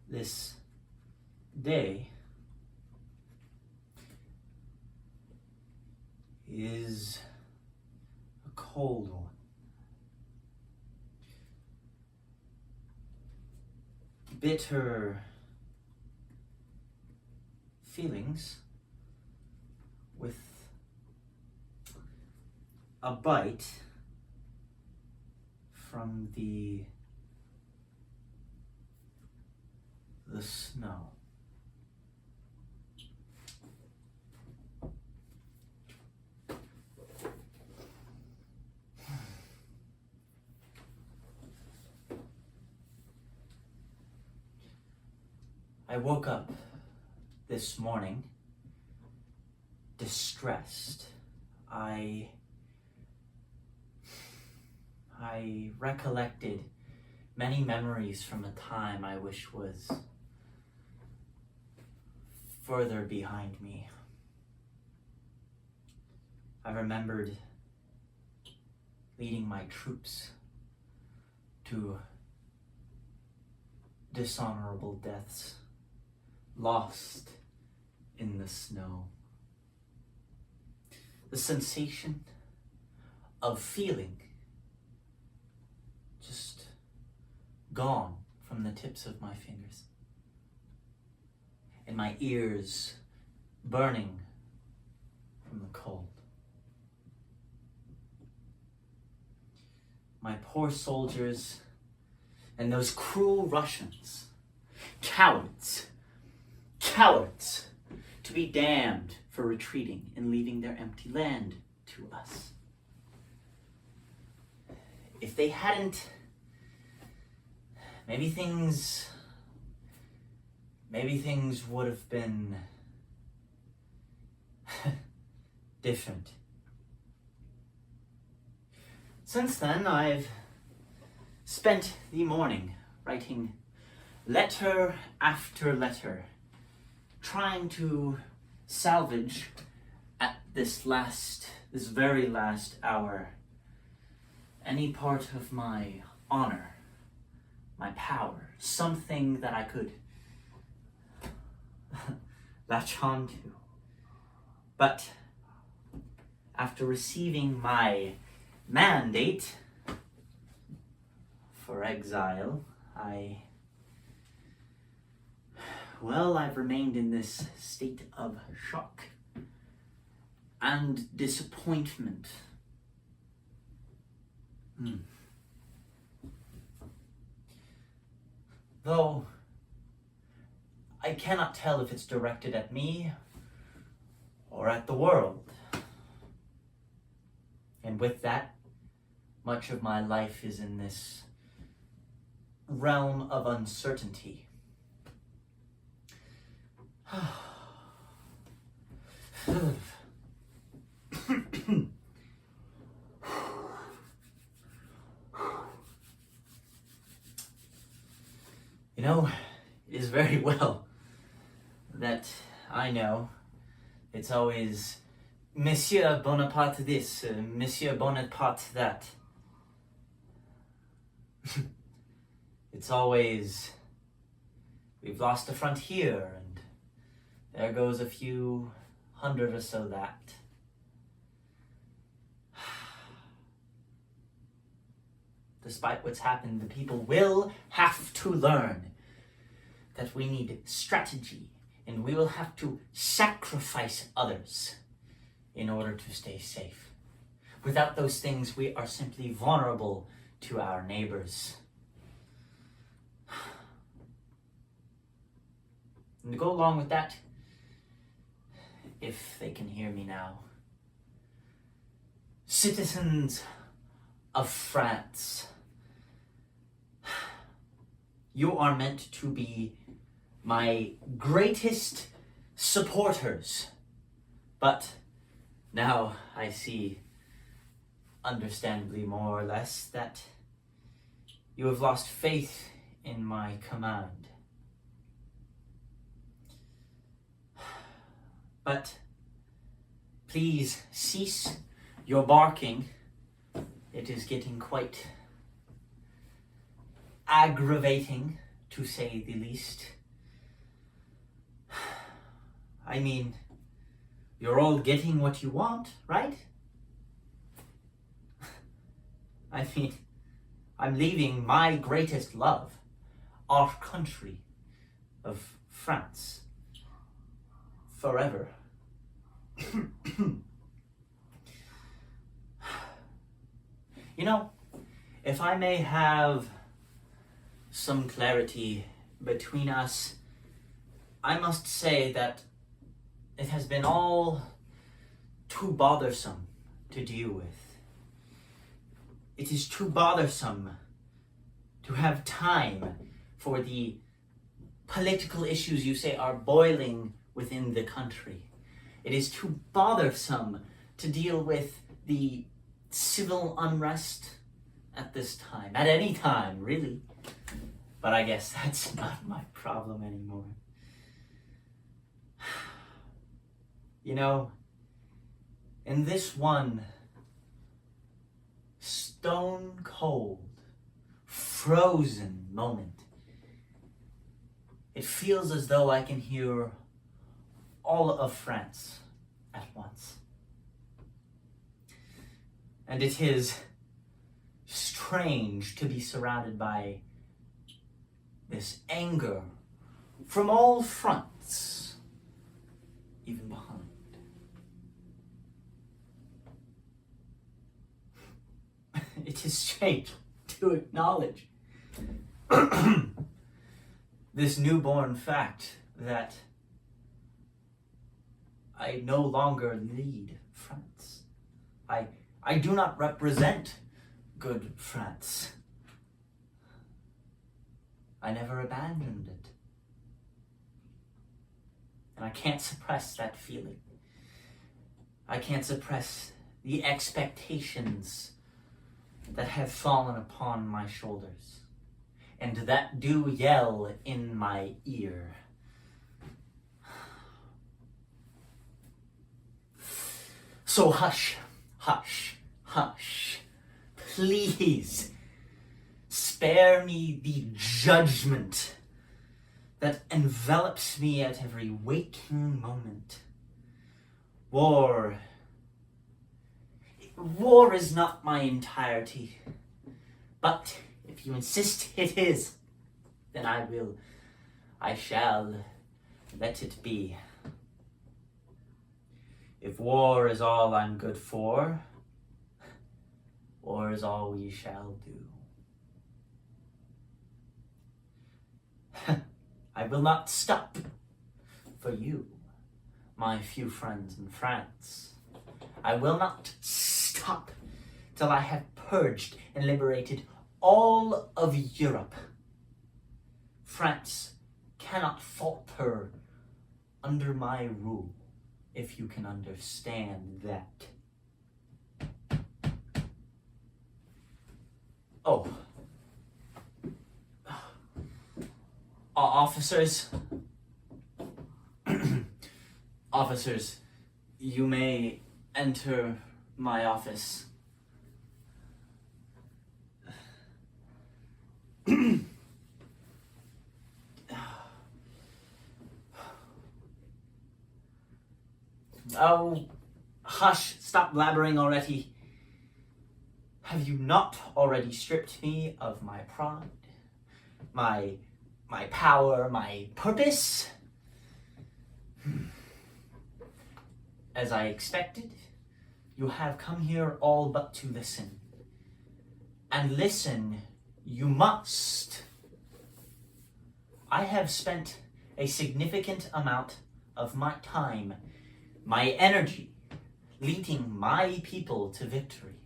This day is a cold one. Bitter feelings with a bite from the snow. I woke up this morning distressed. I recollected many memories from a time I wish was further behind me. I remembered leading my troops to dishonorable deaths, lost in the snow. The sensation of feeling just gone from the tips of my fingers, and my ears burning from the cold. My poor soldiers and those cruel Russians, cowards, to be damned for retreating and leaving their empty land to us. If they hadn't, maybe things would have been different. Since then, I've spent the morning writing letter after letter, trying to salvage at this very last hour any part of my honor, my power, something that I could latch on to. But after receiving my mandate for exile, I've remained in this state of shock and disappointment. Though I cannot tell if it's directed at me or at the world. And with that, much of my life is in this realm of uncertainty. You know, it is very well that I know it's always Monsieur Bonaparte this, Monsieur Bonaparte that. It's always, we've lost a frontier, and there goes a few hundred or so that. Despite what's happened, the people will have to learn that we need strategy, and we will have to sacrifice others in order to stay safe. Without those things, we are simply vulnerable to our neighbors. And to go along with that, if they can hear me now, citizens of France, you are meant to be my greatest supporters. But now I see, understandably more or less, that you have lost faith in my command. But please cease your barking. It is getting quite aggravating, to say the least. I mean, you're all getting what you want, right? I mean, I'm leaving my greatest love, our country of France, forever. You know, if I may have some clarity between us, I must say that it has been all too bothersome to deal with. It is too bothersome to have time for the political issues you say are boiling within the country. It is too bothersome to deal with the civil unrest at this time, at any time, really. But I guess that's not my problem anymore. You know, in this one stone cold, frozen moment, it feels as though I can hear all of France at once. And it is strange to be surrounded by this anger from all fronts, even behind. It is strange to acknowledge this newborn fact that I no longer lead France. I do not represent good France. I never abandoned it. And I can't suppress that feeling. I can't suppress the expectations that have fallen upon my shoulders, and that do yell in my ear. So hush, hush, hush. Please spare me the judgment that envelops me at every waking moment. War is not my entirety, but if you insist it is, then I shall let it be. If war is all I'm good for, war is all we shall do. I will not stop for you, my few friends in France. I will not stop till I have purged and liberated all of Europe. France cannot falter under my rule, if you can understand that. Oh. Officers. Officers, you may enter my office. Oh, hush, stop blabbering already. Have you not already stripped me of my pride, my power, my purpose? As I expected, you have come here all but to listen. And listen you must. I have spent a significant amount of my time, my energy, leading my people to victory.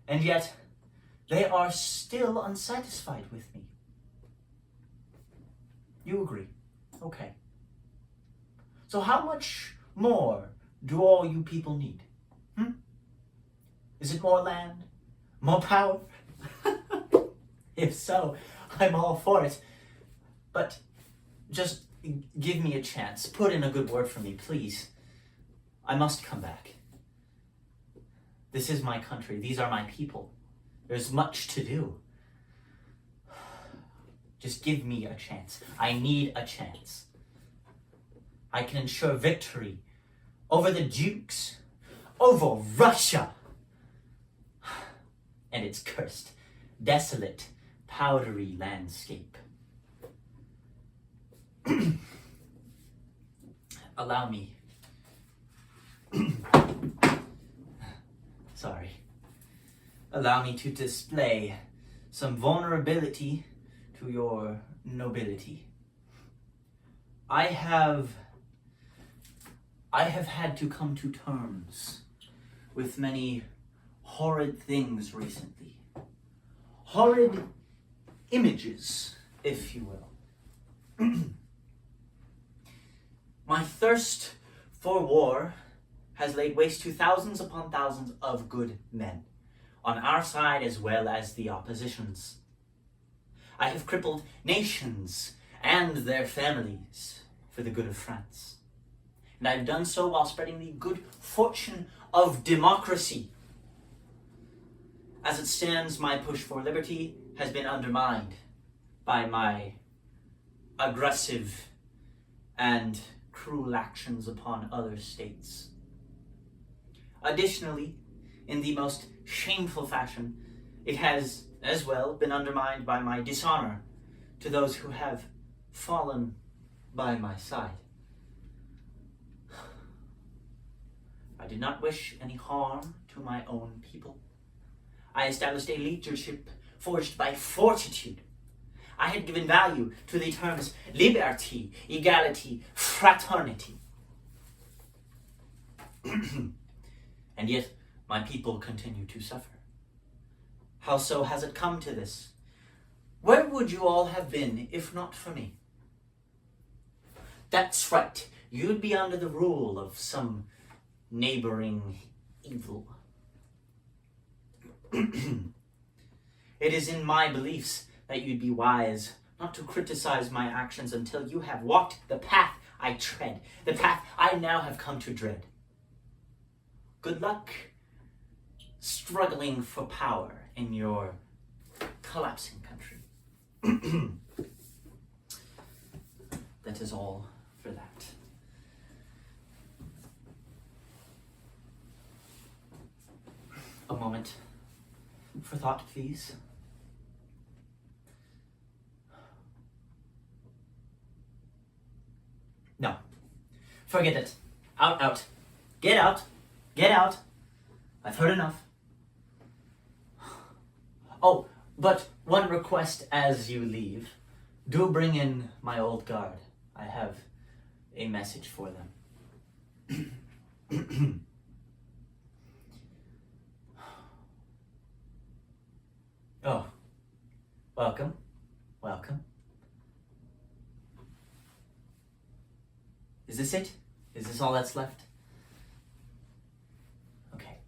And yet, they are still unsatisfied with me. You agree? Okay. So how much more do all you people need? Is it more land? More power? If so, I'm all for it. But just give me a chance. Put in a good word for me, please. I must come back. This is my country. These are my people. There's much to do. Just give me a chance. I need a chance. I can ensure victory over the Dukes, over Russia, and its cursed, desolate, powdery landscape. Allow me. Sorry. Allow me to display some vulnerability to your nobility. I have had to come to terms with many horrid things recently. Horrid images, if you will. My thirst for war has laid waste to thousands upon thousands of good men, on our side as well as the opposition's. I have crippled nations and their families for the good of France. And I've done so while spreading the good fortune of democracy. As it stands, my push for liberty has been undermined by my aggressive and cruel actions upon other states. Additionally, in the most shameful fashion, it has as well been undermined by my dishonor to those who have fallen by my side. I did not wish any harm to my own people. I established a leadership forged by fortitude. I had given value to the terms liberty, equality, fraternity. And yet, my people continue to suffer. How so has it come to this? Where would you all have been if not for me? That's right, you'd be under the rule of some neighboring evil. It is in my beliefs that you'd be wise not to criticize my actions until you have walked the path I tread, the path I now have come to dread. Good luck struggling for power in your collapsing country. That is all for that. A moment for thought, please. No. Forget it. Out, out. Get out. Get out. I've heard enough. Oh, but one request as you leave. Do bring in my old guard. I have a message for them. Oh, welcome, welcome. Is this it? Is this all that's left? Okay.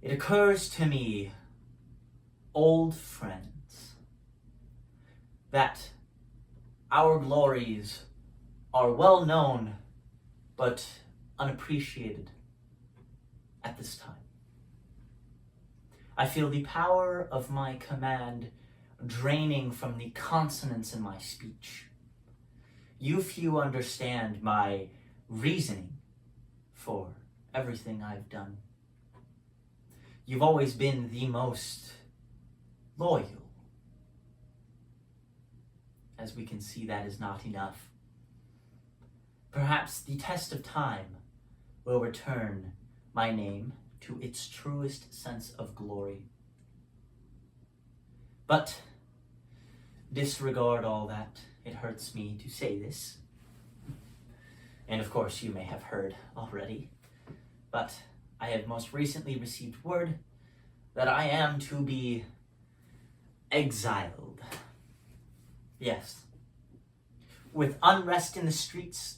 It occurs to me, old friends, that our glories are well known but unappreciated at this time. I feel the power of my command draining from the consonants in my speech. You few understand my reasoning for everything I've done. You've always been the most loyal. As we can see, that is not enough. Perhaps the test of time will return my name to its truest sense of glory. But disregard all that. It hurts me to say this. And of course you may have heard already, but I have most recently received word that I am to be exiled. Yes. With unrest in the streets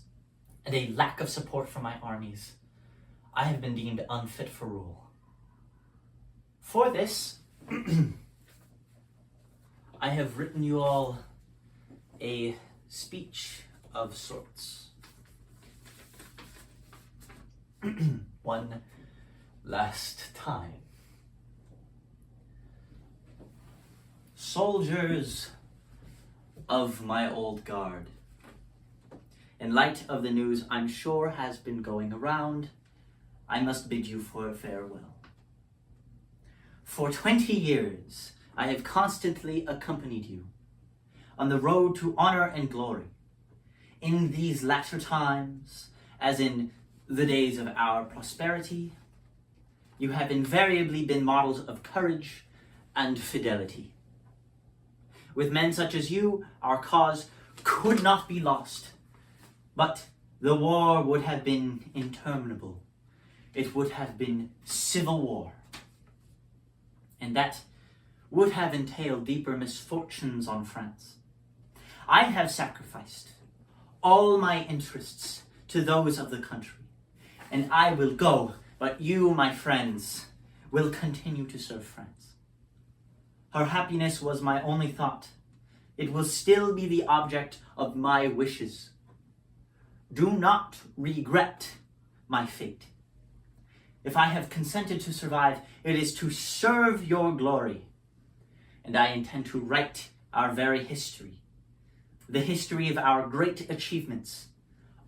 and a lack of support from my armies, I have been deemed unfit for rule. For this, I have written you all a speech of sorts. One last time. Soldiers of my old guard, in light of the news I'm sure has been going around, I must bid you for farewell. For 20 years, I have constantly accompanied you on the road to honor and glory. In these latter times, as in the days of our prosperity, you have invariably been models of courage and fidelity. With men such as you, our cause could not be lost, but the war would have been interminable. It would have been civil war, and that would have entailed deeper misfortunes on France. I have sacrificed all my interests to those of the country, and I will go, but you, my friends, will continue to serve France. Her happiness was my only thought. It will still be the object of my wishes. Do not regret my fate. If I have consented to survive, it is to serve your glory, and I intend to write our very history, the history of our great achievements,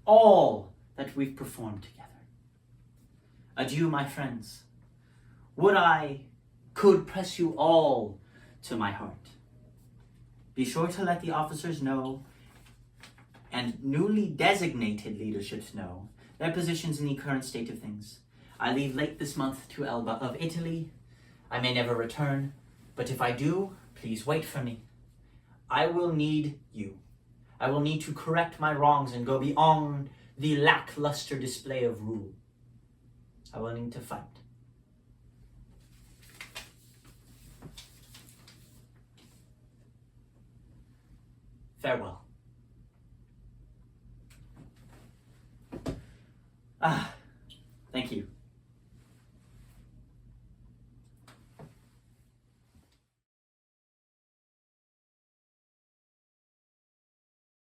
all that we've performed together. Adieu, my friends. Would I could press you all to my heart. Be sure to let the officers know and newly designated leaderships know their positions in the current state of things. I leave late this month to Elba of Italy. I may never return, but if I do, please wait for me. I will need you. I will need to correct my wrongs and go beyond the lackluster display of rule. I will need to fight. Farewell.